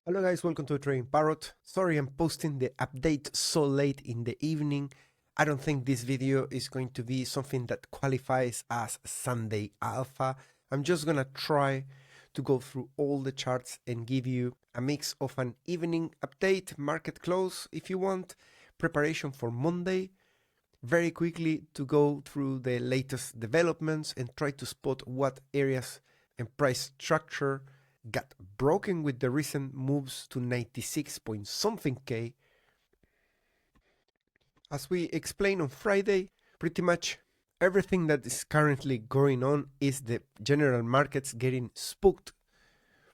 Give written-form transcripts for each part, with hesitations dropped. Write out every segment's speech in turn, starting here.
Hello guys, welcome to Trading Parrot. Sorry I'm posting the update so late in the evening. I don't think this video is going to be something that qualifies as Sunday Alpha. I'm just gonna try to go through all the charts and give you a mix of an evening update, market close if you want, preparation for Monday, very quickly to go through the latest developments and try to spot what areas and price structure got broken with the recent moves to 96 point something K. As we explained on Friday, pretty much everything that is currently going on is the general markets getting spooked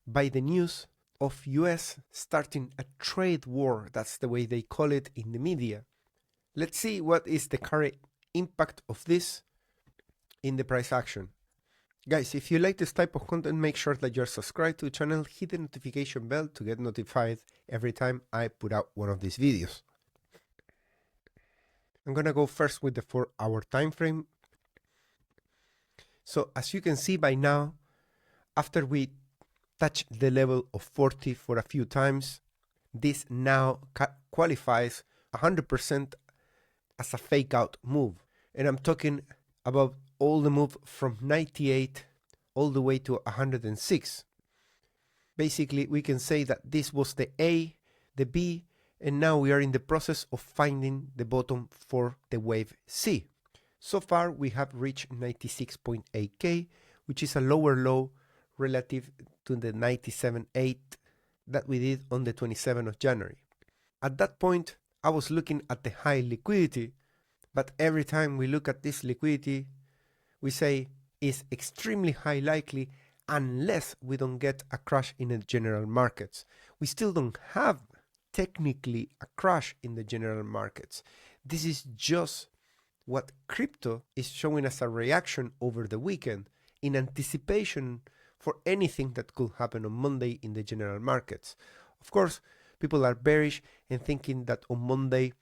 by the news of US starting a trade war. That's the way they call it in the media. Let's see what is the current impact of this in the price action. Guys, if you like this type of content, make sure that you're subscribed to the channel, hit the notification bell to get notified every time I put out one of these videos. I'm gonna go first with the 4-hour time frame. So as you can see by now, after we touch the level of 40 for a few times, this now qualifies 100% as a fake out move. And I'm talking about all the move from 98 all the way to 106. Basically, we can say that this was the A, the B, and now we are in the process of finding the bottom for the wave C. So far, we have reached 96.8K, which is a lower low relative to the 97.8 that we did on the 27th of January. At that point, I was looking at the high liquidity, but every time we look at this liquidity, we say is extremely high likely unless we don't get a crash in the general markets. We still don't have technically a crash in the general markets. This is just what crypto is showing as a reaction over the weekend in anticipation for anything that could happen on Monday in the general markets. Of course, people are bearish and thinking that on Monday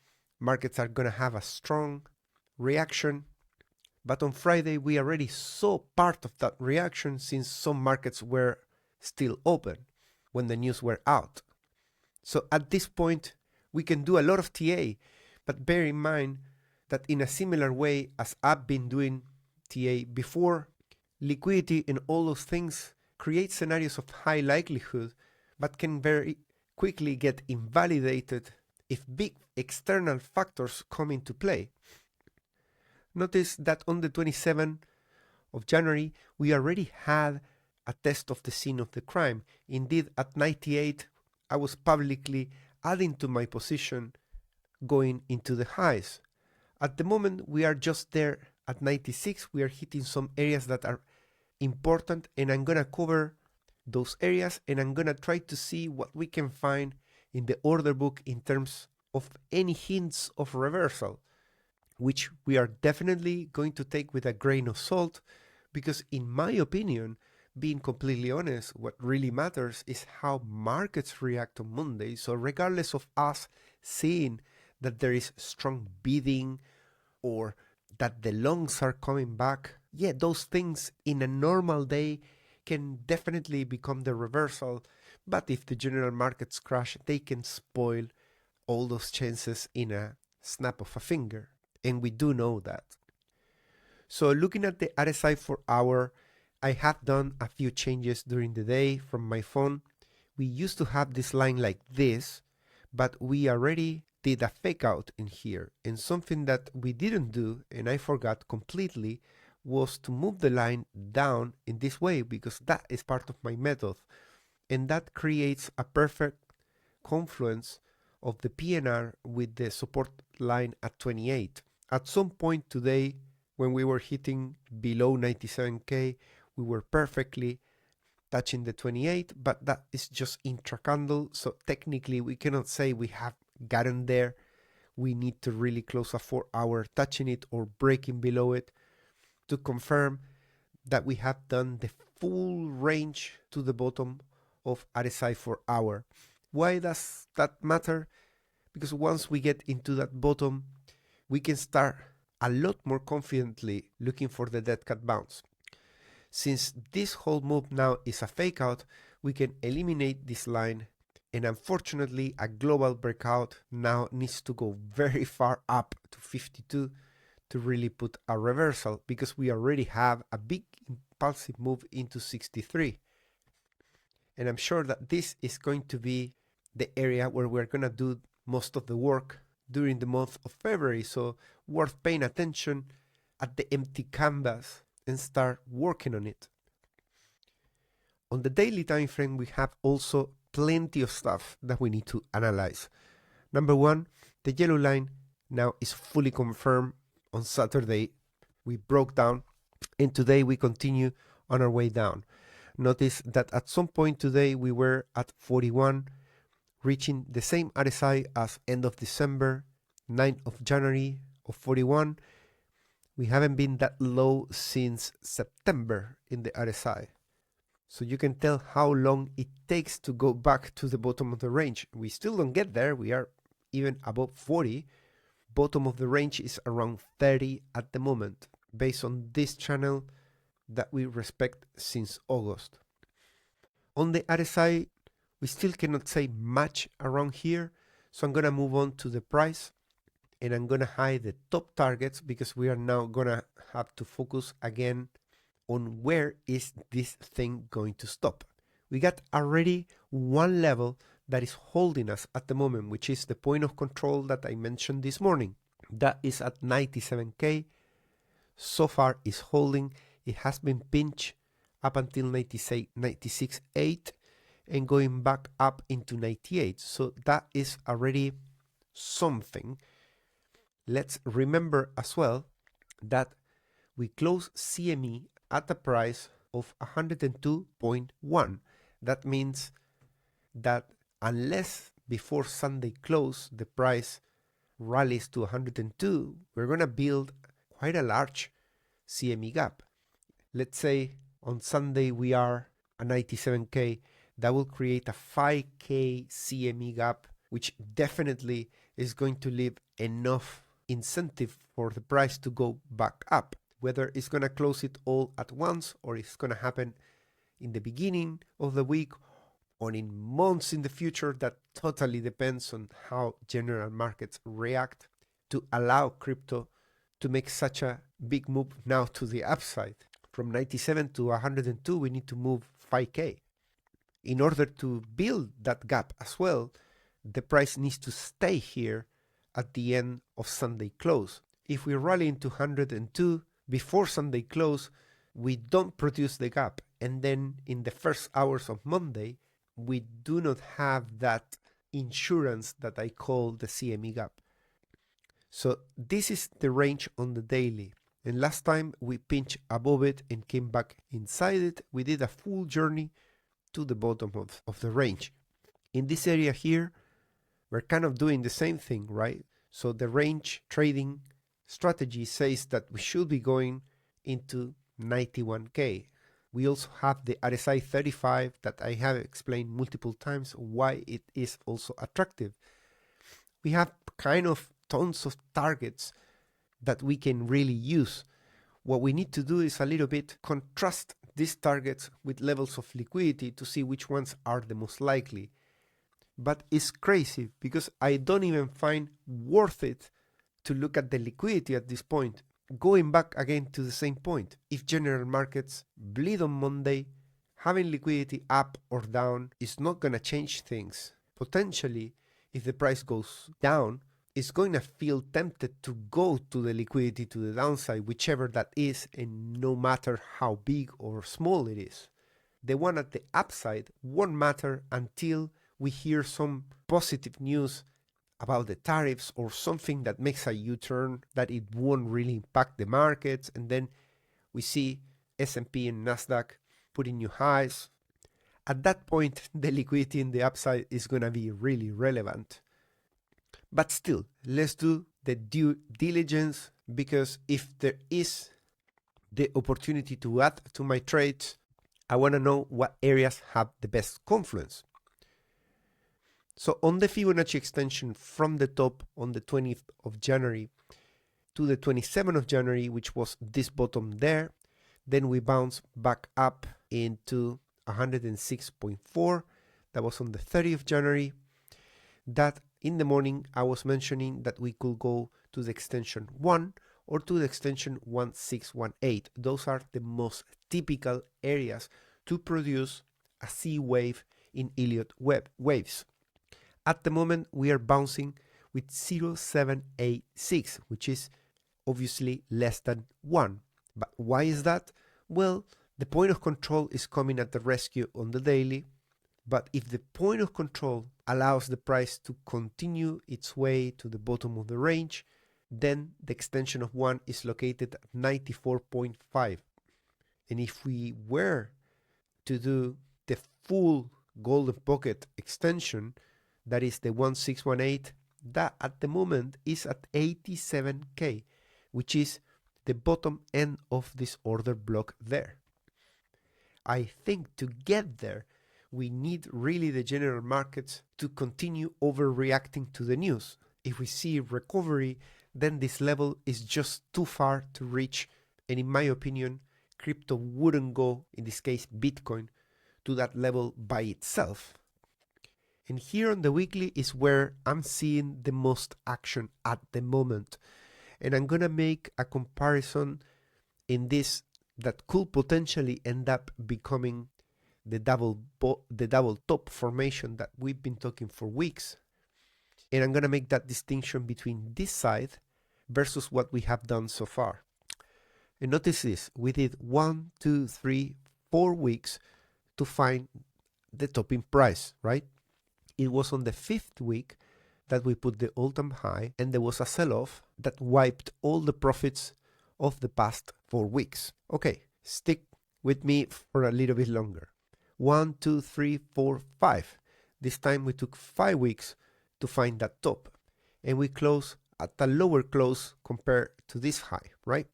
markets are going to have a strong reaction. But on Friday, we already saw part of that reaction since some markets were still open when the news were out. So at this point, we can do a lot of TA, but bear in mind that in a similar way as I've been doing TA before, liquidity and all those things create scenarios of high likelihood, but can very quickly get invalidated if big external factors come into play. Notice that on the 27th of January, we already had a test of the scene of the crime. Indeed, at 98, I was publicly adding to my position going into the highs. At the moment, we are just there at 96. We are hitting some areas that are important, and I'm going to cover those areas, and I'm going to try to see what we can find in the order book in terms of any hints of reversal, which we are definitely going to take with a grain of salt, because in my opinion, being completely honest, what really matters is how markets react on Monday. So regardless of us seeing that there is strong bidding or that the longs are coming back, yeah, those things in a normal day can definitely become the reversal. But if the general markets crash, they can spoil all those chances in a snap of a finger. And we do know that. So looking at the RSI 4-hour, I have done a few changes during the day from my phone. We used to have this line like this, but we already did a fake out in here. And something that we didn't do, and I forgot completely, was to move the line down in this way, because that is part of my method. And that creates a perfect confluence of the PNR with the support line at 28. At some point today, when we were hitting below 97K, we were perfectly touching the 28, but that is just intra-candle, so technically we cannot say we have gotten there. We need to really close a 4-hour touching it or breaking below it to confirm that we have done the full range to the bottom of RSI 4-hour. Why does that matter? Because once we get into that bottom, we can start a lot more confidently looking for the dead cat bounce. Since this whole move now is a fake out, we can eliminate this line And unfortunately, a global breakout now needs to go very far up to 52 to really put a reversal, because we already have a big impulsive move into 63. And I'm sure that this is going to be the area where we're going to do most of the work during the month of February. So worth paying attention at the empty canvas and start working on it. On the daily time frame, we have also plenty of stuff that we need to analyze. Number one, the yellow line now is fully confirmed. On Saturday, we broke down, and today we continue on our way down. Notice that at some point today we were at 41, reaching the same RSI as end of December, 9th of January of 41. We haven't been that low since September in the RSI. So you can tell how long it takes to go back to the bottom of the range. We still don't get there. We are even above 40. Bottom of the range is around 30 at the moment, based on this channel that we respect since August. On the RSI, we still cannot say much around here, so I'm gonna move on to the price, and I'm gonna hide the top targets, because we are now gonna have to focus again on where is this thing going to stop. We got already one level that is holding us at the moment, which is the point of control that I mentioned this morning. That is at 97k. So far is holding. It has been pinched up until 96.8 and going back up into 98. So that is already something. Let's remember as well that we close CME at a price of 102.1. That means that unless before Sunday close the price rallies to 102, we're going to build quite a large CME gap. Let's say on Sunday we are at 97k, that will create a 5k CME gap, which definitely is going to leave enough incentive for the price to go back up. Whether it's going to close it all at once, or it's going to happen in the beginning of the week or in months in the future, that totally depends on how general markets react to allow crypto to make such a big move now to the upside. From 97 to 102, we need to move 5k. In order to build that gap as well, the price needs to stay here at the end of Sunday close. If we rally into 102 before Sunday close, we don't produce the gap, and then in the first hours of Monday, we do not have that insurance that I call the CME gap. So this is the range on the daily. And last time we pinched above it and came back inside it. We did a full journey to the bottom of the range. In this area here, we're kind of doing the same thing, right? So the range trading strategy says that we should be going into 91k. We also have the RSI 35 that I have explained multiple times why it is also attractive. We have kind of tons of targets that we can really use. What we need to do is a little bit contrast these targets with levels of liquidity to see which ones are the most likely. But it's crazy because I don't even find worth it to look at the liquidity at this point. Going back again to the same point, if general markets bleed on Monday, having liquidity up or down is not going to change things. Potentially, if the price goes down, it's going to feel tempted to go to the liquidity to the downside, whichever that is, and no matter how big or small it is. The one at the upside won't matter until we hear some positive news about the tariffs or something that makes a U-turn, that it won't really impact the markets, and then we see S&P and Nasdaq putting new highs. At that point, the liquidity in the upside is going to be really relevant. But still, let's do the due diligence, because if there is the opportunity to add to my trades, I want to know what areas have the best confluence. So on the Fibonacci extension from the top on the 20th of January to the 27th of January, which was this bottom there, then we bounce back up into 106.4. that was on the 30th of January, that in the morning I was mentioning that we could go to the extension 1 or to the extension 1618. Those are the most typical areas to produce a C wave in Elliott waves. At the moment we are bouncing with 0.786, which is obviously less than 1. But why is that? Well, the point of control is coming at the rescue on the daily, but if the point of control allows the price to continue its way to the bottom of the range, then the extension of 1 is located at 94.5. And if we were to do the full golden pocket extension, that is the 1618, that at the moment is at 87k, which is the bottom end of this order block there. I think to get there, we need really the general markets to continue overreacting to the news. If we see recovery, then this level is just too far to reach, and in my opinion, crypto wouldn't go, in this case Bitcoin, to that level by itself. And here on the weekly is where I'm seeing the most action at the moment. And I'm gonna make a comparison in this that could potentially end up becoming the double top formation that we've been talking for weeks. And I'm gonna make that distinction between this side versus what we have done so far. And notice this, we did 1, 2, 3, 4 weeks to find the topping price, right? It was on the 5th week that we put the all-time high, and there was a sell-off that wiped all the profits of the past 4 weeks. Okay, stick with me for a little bit longer. 1, 2, 3, 4, 5. This time we took 5 weeks to find that top, and we closed at a lower close compared to this high, right?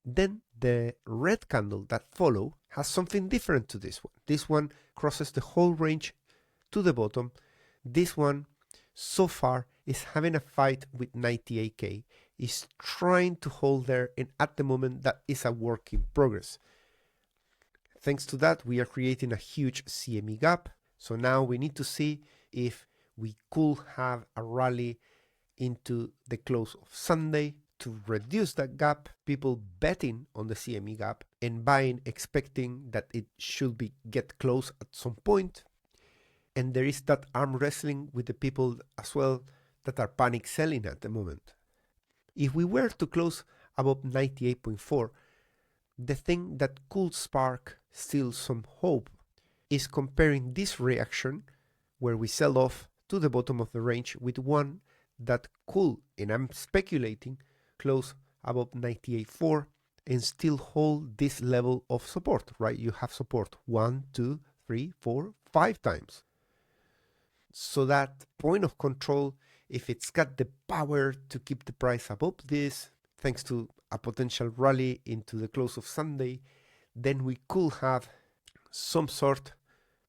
Then the red candle that follow has something different to this one. This one crosses the whole range to the bottom. This one so far is having a fight with 98k, is trying to hold there, and at the moment that is a work in progress. Thanks to that, we are creating a huge CME gap. So now we need to see if we could have a rally into the close of Sunday to reduce that gap, people betting on the CME gap and buying, expecting that it should get close at some point. And there is that arm wrestling with the people as well that are panic selling at the moment. If we were to close above 98.4, the thing that could spark still some hope is comparing this reaction where we sell off to the bottom of the range with one that could, and I'm speculating, close above 98.4 and still hold this level of support, right? You have support 1, 2, 3, 4, 5 times. So that point of control, if it's got the power to keep the price above this, thanks to a potential rally into the close of Sunday, then we could have some sort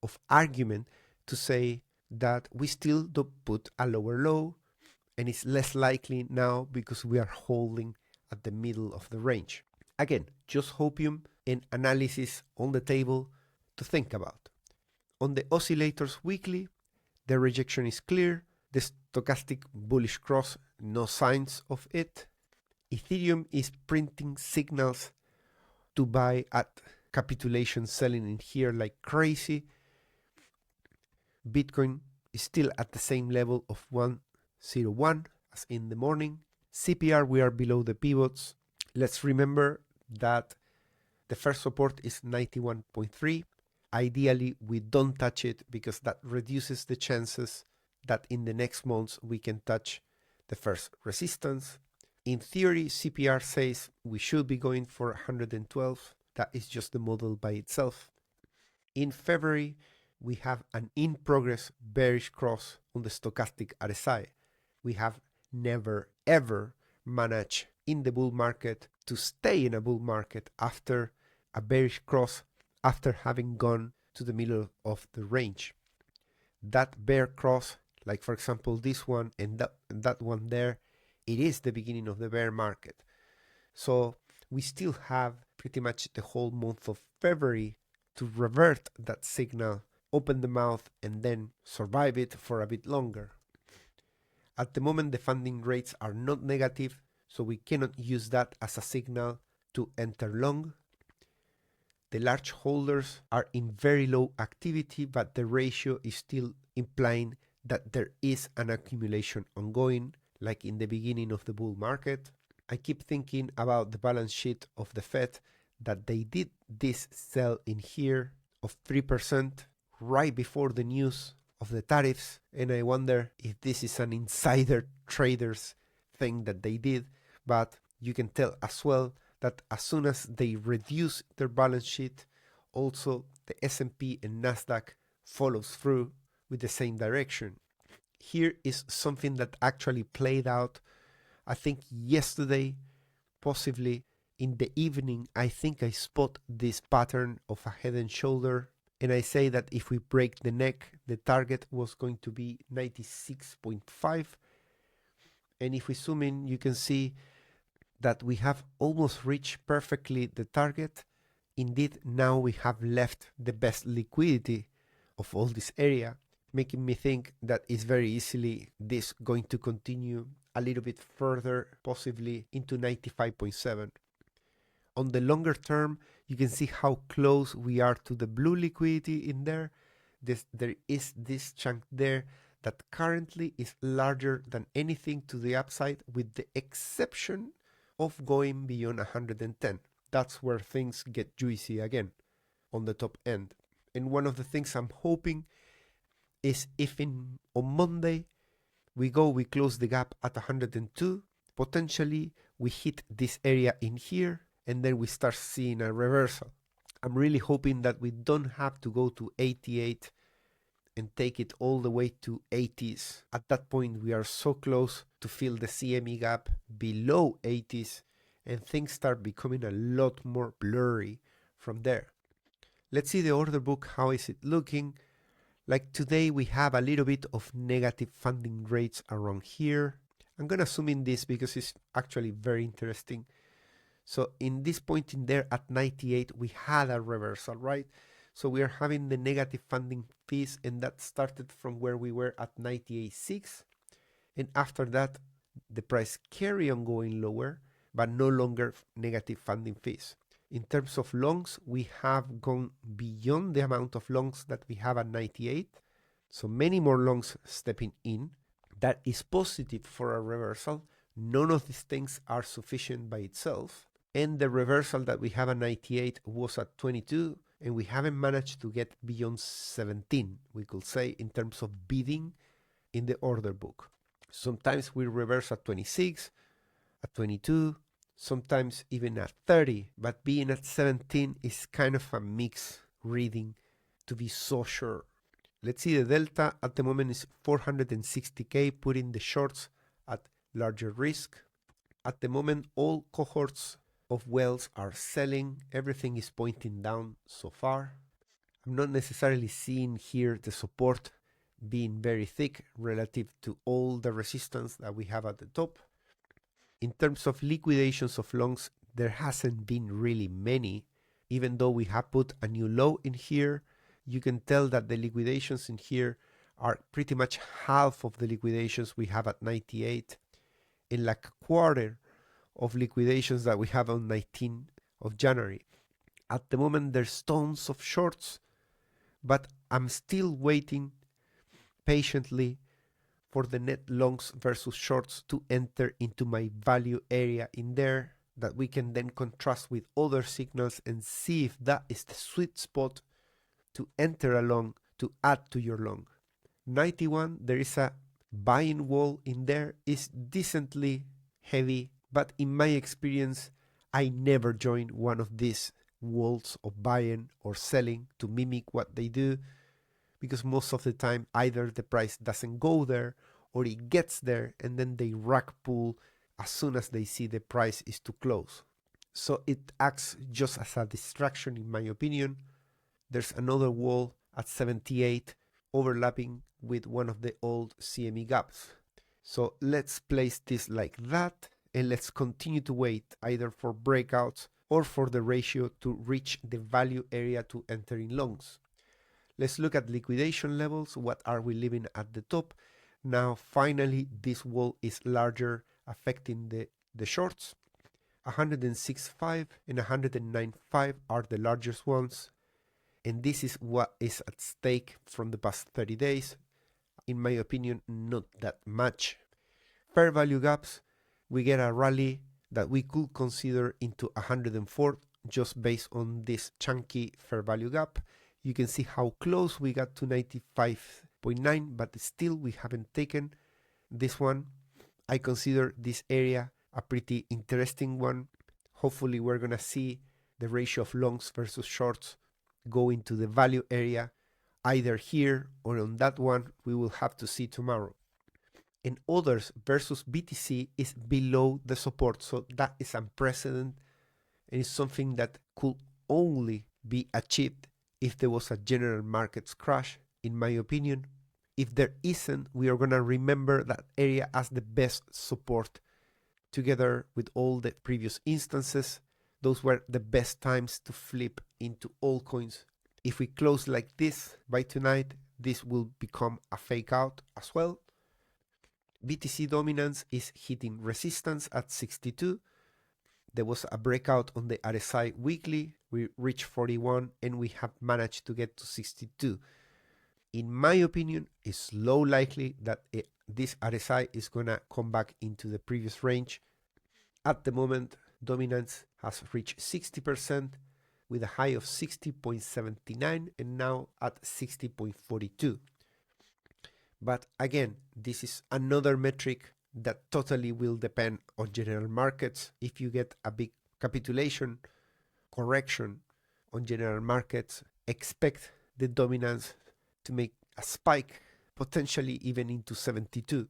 of argument to say that we still don't put a lower low, and it's less likely now because we are holding at the middle of the range. Again, just hopium and analysis on the table to think about. On the oscillators weekly, the rejection is clear. The stochastic bullish cross, no signs of it. Ethereum is printing signals to buy at capitulation, selling in here like crazy. Bitcoin is still at the same level of 101 as in the morning. CPR, we are below the pivots. Let's remember that the first support is 91.3. Ideally, we don't touch it because that reduces the chances that in the next months we can touch the first resistance. In theory, CPR says we should be going for 112. That is just the model by itself. In February, we have an in-progress bearish cross on the stochastic RSI. We have never ever managed in the bull market to stay in a bull market after a bearish cross, after having gone to the middle of the range. That bear cross, like for example this one and that one there, it is the beginning of the bear market. So we still have pretty much the whole month of February to revert that signal open the mouth and then survive it for a bit longer. At the moment, the funding rates are not negative, so we cannot use that as a signal to enter long. The large holders are in very low activity, but the ratio is still implying that there is an accumulation ongoing, like in the beginning of the bull market. I keep thinking about the balance sheet of the Fed, that they did this sell in here of 3% right before the news of the tariffs, and I wonder if this is an insider traders thing that they did, but you can tell as well that as soon as they reduce their balance sheet, also the S&P and Nasdaq follows through with the same direction. Here is something that actually played out, I think yesterday, possibly in the evening. I think I spot this pattern of a head and shoulder, and I say that if we break the neck, the target was going to be 96.5, and if we zoom in, you can see that we have almost reached perfectly the target. Indeed, now we have left the best liquidity of all this area, making me think that it's very easily this going to continue a little bit further, possibly into 95.7. On the longer term, you can see how close we are to the blue liquidity in there. There is this chunk there that currently is larger than anything to the upside, with the exception of going beyond 110. That's where things get juicy again on the top end. And one of the things I'm hoping is if on Monday we close the gap at 102, potentially we hit this area in here, and then we start seeing a reversal. I'm really hoping that we don't have to go to 88 and take it all the way to 80s. At that point, we are so close to fill the CME gap below 80s, and things start becoming a lot more blurry from there. Let's see the order book. How is it looking? Like today, we have a little bit of negative funding rates around here. I'm going to zoom in this because it's actually very interesting. So in this point in there at 98, we had a reversal, right? So we are having the negative funding fees, and that started from where we were at 98.6. And after that, the price carry on going lower, but no longer negative funding fees. In terms of longs, we have gone beyond the amount of longs that we have at 98. So many more longs stepping in. That is positive for a reversal. None of these things are sufficient by itself. And the reversal that we have at 98 was at 22, and we haven't managed to get beyond 17, we could say, in terms of bidding in the order book. Sometimes we reverse at 26, at 22, sometimes even at 30, but being at 17 is kind of a mixed reading to be so sure. Let's see, the delta at the moment is 460k, putting the shorts at larger risk. At the moment, all cohorts of wells are selling. Everything is pointing down so far. I'm not necessarily seeing here the support being very thick relative to all the resistance that we have at the top. In terms of liquidations of longs, there hasn't been really many. Even though we have put a new low in here, you can tell that the liquidations in here are pretty much half of the liquidations we have at 98, in like a quarter of liquidations that we have on 19th of January. At the moment, there's tons of shorts, but I'm still waiting patiently for the net longs versus shorts to enter into my value area in there, that we can then contrast with other signals and see if that is the sweet spot to enter a long, to add to your long. 91, there is a buying wall in there, is decently heavy, but in my experience, I never join one of these walls of buying or selling to mimic what they do, because most of the time either the price doesn't go there or it gets there and then they rug pull as soon as they see the price is too close. So it acts just as a distraction, in my opinion. There's another wall at 78 overlapping with one of the old CME gaps. So let's place this like that, and let's continue to wait either for breakouts or for the ratio to reach the value area to enter in longs. Let's look at liquidation levels. What are we leaving at the top? Now, finally, this wall is larger, affecting the shorts. 106.5 and 109.5 are the largest ones. And this is what is at stake from the past 30 days. In my opinion, not that much. Fair value gaps, we get a rally that we could consider into 104 just based on this chunky fair value gap. You can see how close we got to 95.9, but still we haven't taken this one. I consider this area a pretty interesting one. Hopefully we're gonna see the ratio of longs versus shorts go into the value area, either here or on that one. We will have to see tomorrow. And others versus BTC is below the support, so that is unprecedented, and it's something that could only be achieved if there was a general markets crash, in my opinion. If there isn't, we are gonna remember that area as the best support. Together with all the previous instances, those were the best times to flip into altcoins. If we close like this by tonight, this will become a fake out as well. BTC dominance is hitting resistance at 62. There was a breakout on the RSI weekly. We reached 41 and we have managed to get to 62. In my opinion, it's low likely that this RSI is gonna come back into the previous range. At the moment, dominance has reached 60% with a high of 60.79 and now at 60.42. But again, this is another metric that totally will depend on general markets. If you get a big capitulation, correction on general markets, expect the dominance to make a spike, potentially even into 72.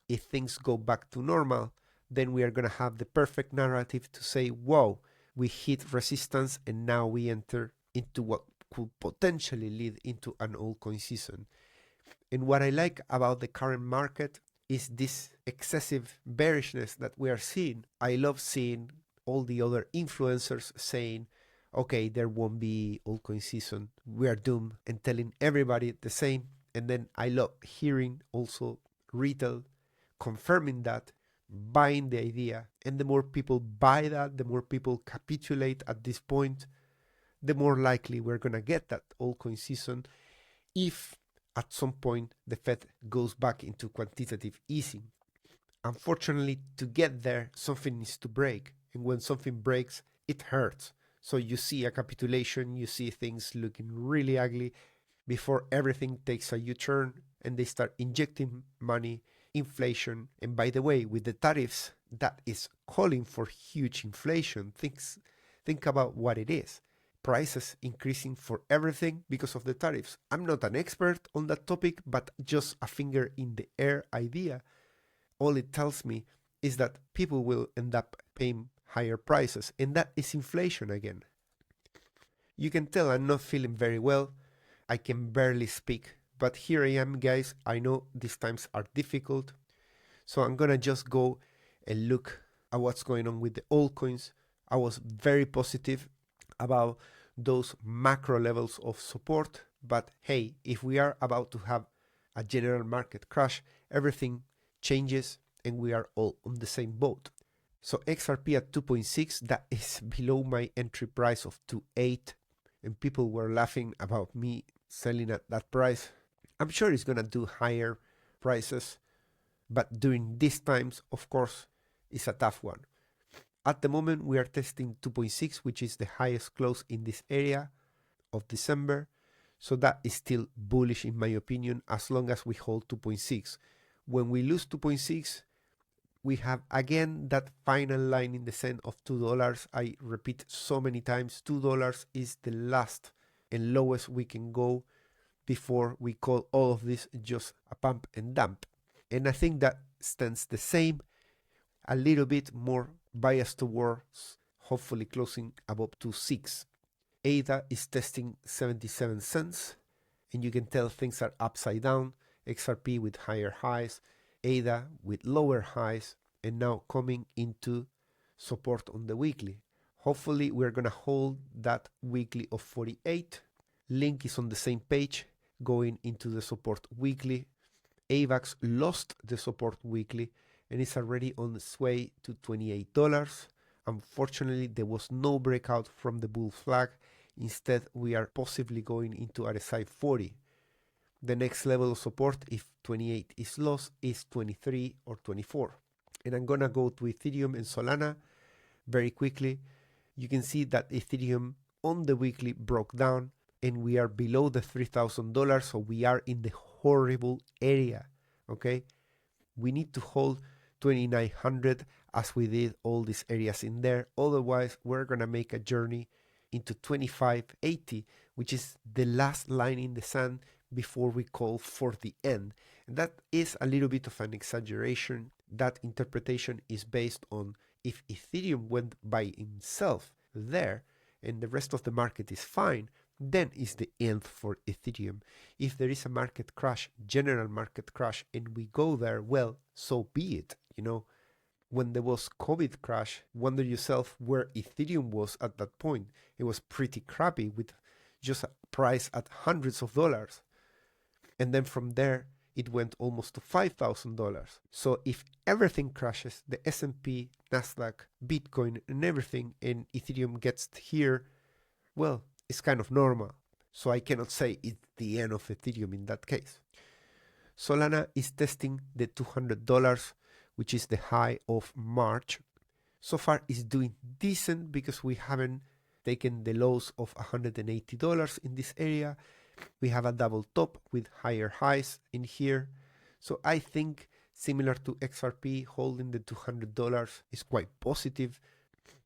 If things go back to normal, then we are going to have the perfect narrative to say, whoa, we hit resistance and now we enter into what could potentially lead into an altcoin season. And what I like about the current market is this excessive bearishness that we are seeing. I love seeing all the other influencers saying, okay, there won't be altcoin season, we are doomed, and telling everybody the same. And then I love hearing also retail confirming that, buying the idea. And the more people buy that, the more people capitulate at this point, the more likely we're going to get that altcoin season if at some point the Fed goes back into quantitative easing. Unfortunately, to get there, something needs to break. And when something breaks, it hurts. So you see a capitulation, you see things looking really ugly before everything takes a U-turn and they start injecting money, inflation. And by the way, with the tariffs, that is calling for huge inflation. Think about what it is. Prices increasing for everything because of the tariffs. I'm not an expert on that topic, but just a finger in the air idea. All it tells me is that people will end up paying higher prices, and that is inflation again. You can tell I'm not feeling very well. I can barely speak, but here I am, guys. I know these times are difficult, so I'm gonna just go and look at what's going on with the altcoins. I was very positive about those macro levels of support, but hey, if we are about to have a general market crash, everything changes and we are all on the same boat. So XRP at 2.6, that is below my entry price of 2.8, and people were laughing about me selling at that price. I'm sure it's gonna do higher prices, but during these times, of course, it's a tough one. At the moment, we are testing 2.6, which is the highest close in this area of December. So that is still bullish in my opinion, as long as we hold 2.6. When we lose 2.6, we have again that final line in the sand of $2. I repeat so many times, $2 is the last and lowest we can go before we call all of this just a pump and dump. And I think that stands the same, a little bit more biased towards hopefully closing above 2.6. ADA is testing 77 cents, and you can tell things are upside down. XRP with higher highs, ADA with lower highs, and now coming into support on the weekly. Hopefully we're gonna hold that weekly of 48. Link is on the same page, going into the support weekly. AVAX lost the support weekly and is already on its way to $28. Unfortunately, there was no breakout from the bull flag. Instead, we are possibly going into RSI 40. The next level of support, if 28 is lost, is 23 or 24. And I'm gonna go to Ethereum and Solana very quickly. You can see that Ethereum on the weekly broke down and we are below the $3,000, so we are in the horrible area, okay? We need to hold 2,900 as we did all these areas in there. Otherwise, we're gonna make a journey into 2580, which is the last line in the sand before we call for the end. And that is a little bit of an exaggeration. That interpretation is based on if Ethereum went by itself there and the rest of the market is fine, then is the end for Ethereum. If there is a market crash, general market crash, and we go there, well, so be it. You know, when there was COVID crash, wonder yourself where Ethereum was at that point. It was pretty crappy with just a price at hundreds of dollars. And then from there, it went almost to $5,000. So if everything crashes, the S&P, Nasdaq, Bitcoin, and everything, and Ethereum gets here, well, it's kind of normal. So I cannot say it's the end of Ethereum in that case. Solana is testing the $200, which is the high of March. So far it's doing decent because we haven't taken the lows of $180 in this area. We have a double top with higher highs in here. So I think similar to XRP, holding the $200 is quite positive,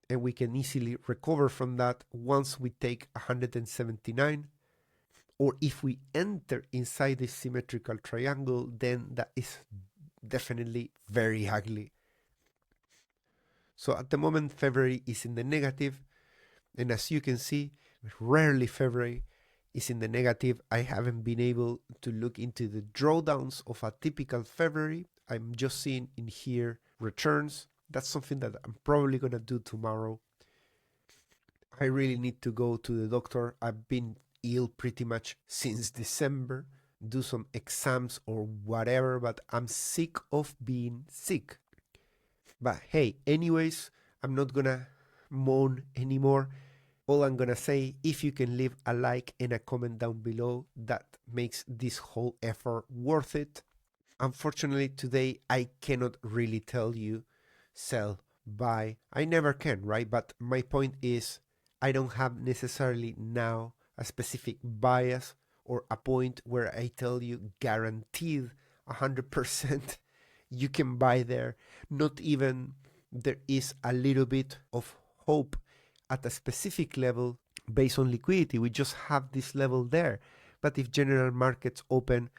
and we can easily recover from that once we take 179, or if we enter inside this symmetrical triangle, then that is definitely very ugly. So at the moment, February is in the negative, and as you can see, rarely February is in the negative. I haven't been able to look into the drawdowns of a typical February. I'm just seeing in here returns. That's something that I'm probably gonna do tomorrow. I really need to go to the doctor. I've been ill pretty much since December. Do some exams or whatever, but I'm sick of being sick. But hey, anyways, I'm not gonna moan anymore. All I'm gonna say, if you can leave a like and a comment down below, that makes this whole effort worth it. Unfortunately, today I cannot really tell you sell, buy. I never can, right? But my point is, I don't have necessarily now a specific bias or a point where I tell you guaranteed 100% you can buy there. Not even there is a little bit of hope at a specific level based on liquidity. We just have this level there. But if general markets open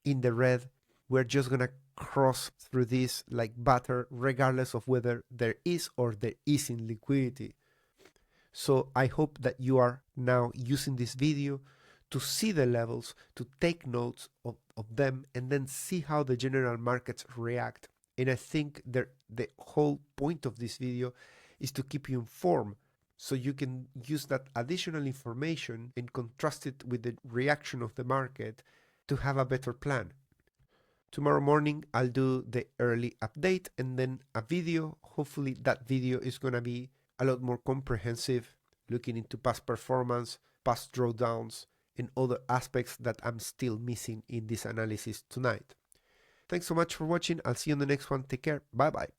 in the red, we're just gonna cross through this like butter, regardless of whether there is or there isn't liquidity. So I hope that you are now using this video to see the levels, to take notes of them, and then see how the general markets react. And I think the whole point of this video is to keep you informed, so you can use that additional information and contrast it with the reaction of the market to have a better plan. Tomorrow morning, I'll do the early update and then a video. Hopefully that video is going to be a lot more comprehensive, looking into past performance, past drawdowns, and other aspects that I'm still missing in this analysis tonight. Thanks so much for watching. I'll see you on the next one. Take care. Bye bye.